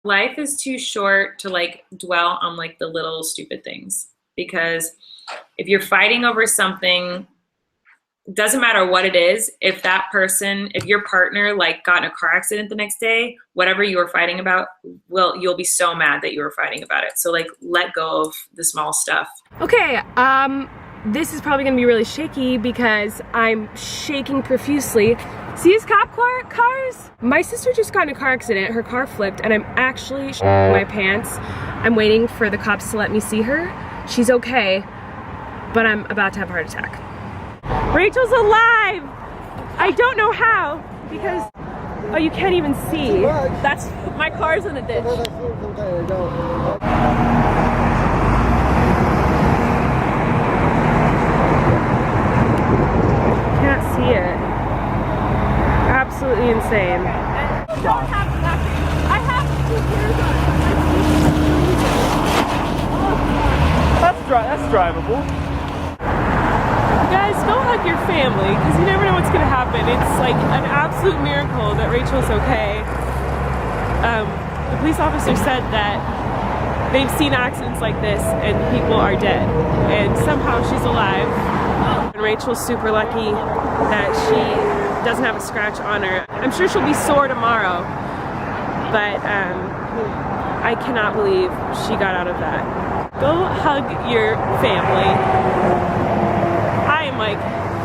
Life is too short to like dwell on like the little stupid things, because if you're fighting over something, doesn't matter what it is, if that person, if your partner like got in a car accident the next day, whatever you were fighting about, you'll be so mad that you were fighting about it. So like let go of the small stuff. Okay, this is probably gonna be really shaky because I'm shaking profusely. See these cop cars? My sister just got in a car accident, her car flipped, and I'm actually shitting my pants. I'm waiting for the cops to let me see her. She's okay, but I'm about to have a heart attack. Rachel's alive! I don't know how, because, oh, you can't even see. That's, my car's in a ditch. Can't see it. Absolutely insane. I have 2 years on. That's drivable. Guys, go hug your family, because you never know what's going to happen. It's like an absolute miracle that Rachel's okay. The police officer said that they've seen accidents like this and people are dead, and somehow she's alive. And Rachel's super lucky that she doesn't have a scratch on her. I'm sure she'll be sore tomorrow, but I cannot believe she got out of that. Go hug your family. I'm like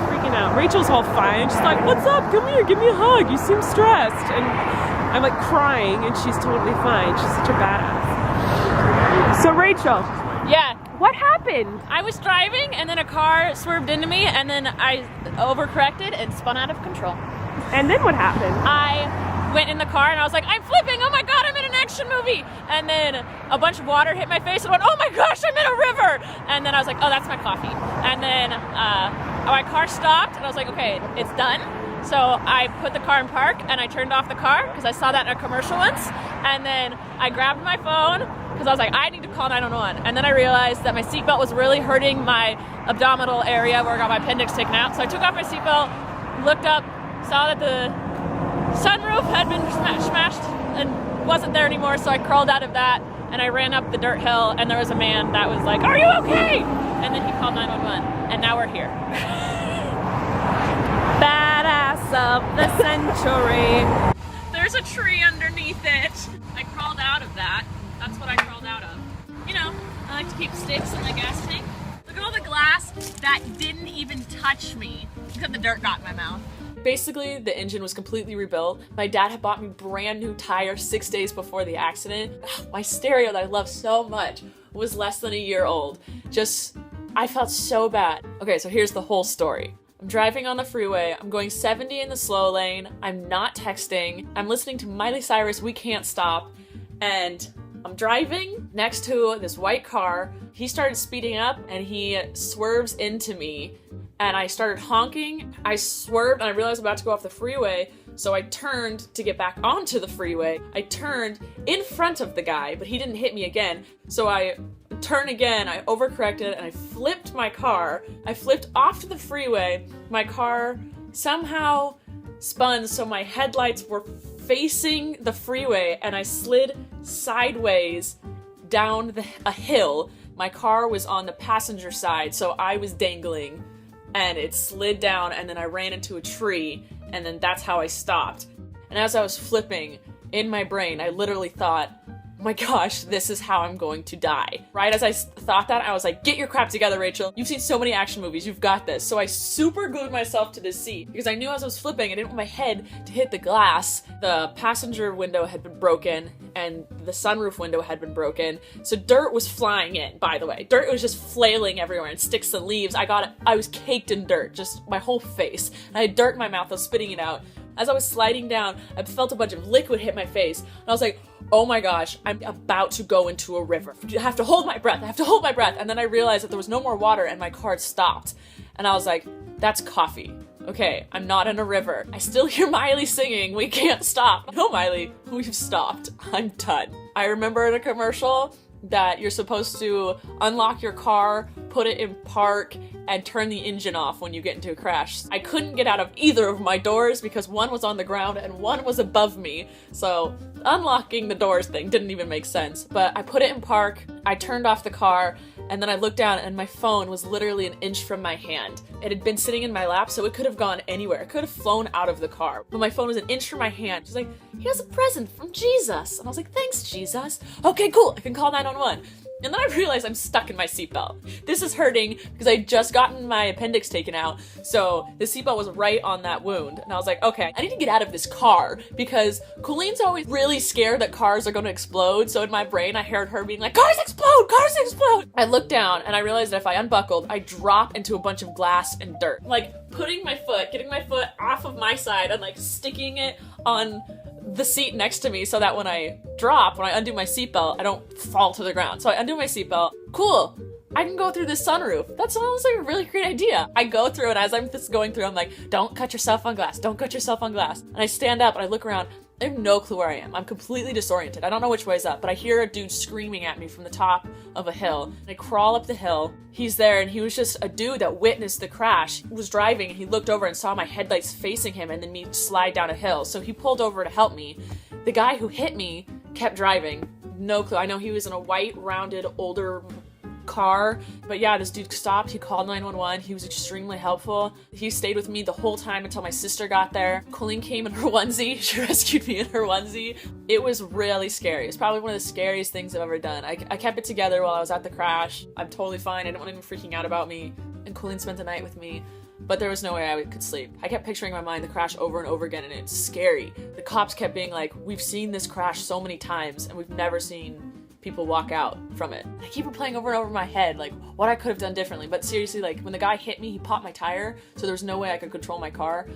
freaking out. Rachel's all fine. She's like, what's up? Come here, give me a hug. You seem stressed. And I'm like crying and she's totally fine. She's such a badass. So Rachel. Yeah. What happened? I was driving and then a car swerved into me and then I overcorrected and spun out of control. And then what happened? I went in the car and I was like, I'm flipping, oh my god, I'm in an action movie. And then a bunch of water hit my face and I went, oh my gosh, I'm in a river. And then I was like, oh, that's my coffee. And then my car stopped and I was like, okay, it's done. So I put the car in park and I turned off the car because I saw that in a commercial once. And then I grabbed my phone because I was like, I need to call 911. And then I realized that my seatbelt was really hurting my abdominal area where I got my appendix taken out. So I took off my seatbelt, looked up, saw that the sunroof had been smashed and wasn't there anymore. So I crawled out of that and I ran up the dirt hill and there was a man that was like, are you okay? And then he called 911 and now we're here. Badass of the century. There's a tree underneath it. I crawled out of that. That's what I crawled out of. You know, I like to keep sticks in the gas tank. Look at all the glass that didn't even touch me because the dirt got in my mouth. Basically, the engine was completely rebuilt. My dad had bought me brand new tires 6 days before the accident. My stereo that I love so much was less than a year old. I felt so bad. Okay, so here's the whole story. I'm driving on the freeway, I'm going 70 in the slow lane, I'm not texting, I'm listening to Miley Cyrus' We Can't Stop, and I'm driving next to this white car. He started speeding up and he swerves into me and I started honking. I swerved and I realized I was about to go off the freeway, so I turned to get back onto the freeway. I turned in front of the guy, but he didn't hit me again, so I turned again, I overcorrected and I flipped my car. I flipped off to the freeway. My car somehow spun so my headlights were facing the freeway and I slid sideways down a hill. My car was on the passenger side, so I was dangling and it slid down and then I ran into a tree and then that's how I stopped. And as I was flipping, in my brain, I literally thought, oh my gosh, this is how I'm going to die. Right as I thought that, I was like, get your crap together, Rachel. You've seen so many action movies, you've got this. So I super glued myself to the seat because I knew as I was flipping, I didn't want my head to hit the glass. The passenger window had been broken and the sunroof window had been broken. So dirt was flying in, by the way. Dirt was just flailing everywhere and sticks and leaves. I was caked in dirt, just my whole face. And I had dirt in my mouth, I was spitting it out. As I was sliding down, I felt a bunch of liquid hit my face. And I was like, oh my gosh, I'm about to go into a river. I have to hold my breath, I have to hold my breath. And then I realized that there was no more water and my car stopped. And I was like, that's coffee. Okay, I'm not in a river. I still hear Miley singing, We Can't Stop. No, Miley, we've stopped. I'm done. I remember in a commercial that you're supposed to unlock your car, put it in park and turn the engine off when you get into a crash. I couldn't get out of either of my doors because one was on the ground and one was above me. So unlocking the doors thing didn't even make sense. But I put it in park, I turned off the car, and then I looked down and my phone was literally an inch from my hand. It had been sitting in my lap, so it could have gone anywhere. It could have flown out of the car. But my phone was an inch from my hand. She's like, he has a present from Jesus. And I was like, thanks, Jesus. Okay, cool. I can call 911. And then I realized I'm stuck in my seatbelt. This is hurting because I just gotten my appendix taken out, so the seatbelt was right on that wound. And I was like, okay, I need to get out of this car because Colleen's always really scared that cars are going to explode. So in my brain, I heard her being like, cars explode, cars explode. I looked down and I realized that if I unbuckled, I drop into a bunch of glass and dirt. Like getting my foot off of my side and like sticking it on the seat next to me so that when I undo my seatbelt, I don't fall to the ground. So I undo my seatbelt. Cool. I can go through this sunroof. That sounds like a really great idea. I go through and as I'm just going through, I'm like, don't cut yourself on glass. Don't cut yourself on glass. And I stand up and I look around. I have no clue where I am. I'm completely disoriented. I don't know which way's up, but I hear a dude screaming at me from the top of a hill. I crawl up the hill. He's there and he was just a dude that witnessed the crash. He was driving and he looked over and saw my headlights facing him and then me slide down a hill. So he pulled over to help me. The guy who hit me kept driving. No clue. I know he was in a white, rounded, older car, but yeah, this dude stopped. He called 911. He was extremely helpful. He stayed with me the whole time until my sister got there. Colleen came in her onesie. She rescued me in her onesie. It was really scary. It's probably one of the scariest things I've ever done. I kept it together while I was at the crash. I'm totally fine. I didn't want anyone freaking out about me, and Colleen spent the night with me. But there was no way I could sleep. I kept picturing in my mind the crash over and over again, and it's scary. The cops kept being like, we've seen this crash so many times, and we've never seen people walk out from it. I keep replaying over and over in my head, like, what I could have done differently. But seriously, like, when the guy hit me, he popped my tire, so there was no way I could control my car.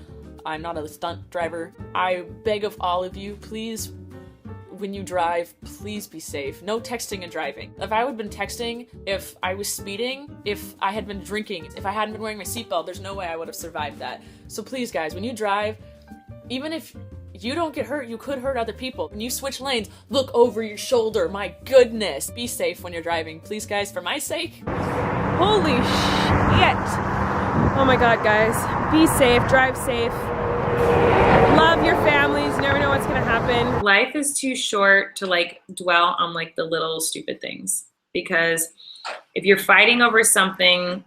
I'm not a stunt driver. I beg of all of you, please, when you drive, please be safe. No texting and driving. If I would have been texting, if I was speeding, if I had been drinking, if I hadn't been wearing my seatbelt, there's no way I would have survived that. So please, guys, when you drive, even if you don't get hurt, you could hurt other people. When you switch lanes, look over your shoulder. My goodness. Be safe when you're driving. Please, guys, for my sake. Holy shit. Oh my God, guys. Be safe, drive safe. Love your families. You never know what's gonna happen. Life is too short to like dwell on like the little stupid things, because if you're fighting over something,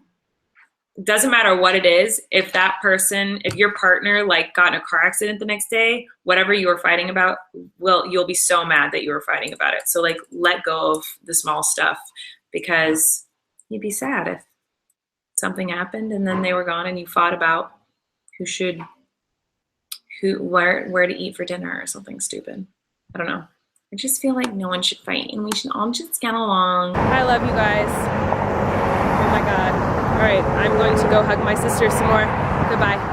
it doesn't matter what it is. If that person, if your partner like got in a car accident the next day, whatever you were fighting about, you'll be so mad that you were fighting about it. So like let go of the small stuff, because you'd be sad if something happened and then they were gone and you fought about where to eat for dinner or something stupid. I don't know. I just feel like no one should fight and we should all just get along. I love you guys. Oh my God. All right, I'm going to go hug my sister some more. Goodbye.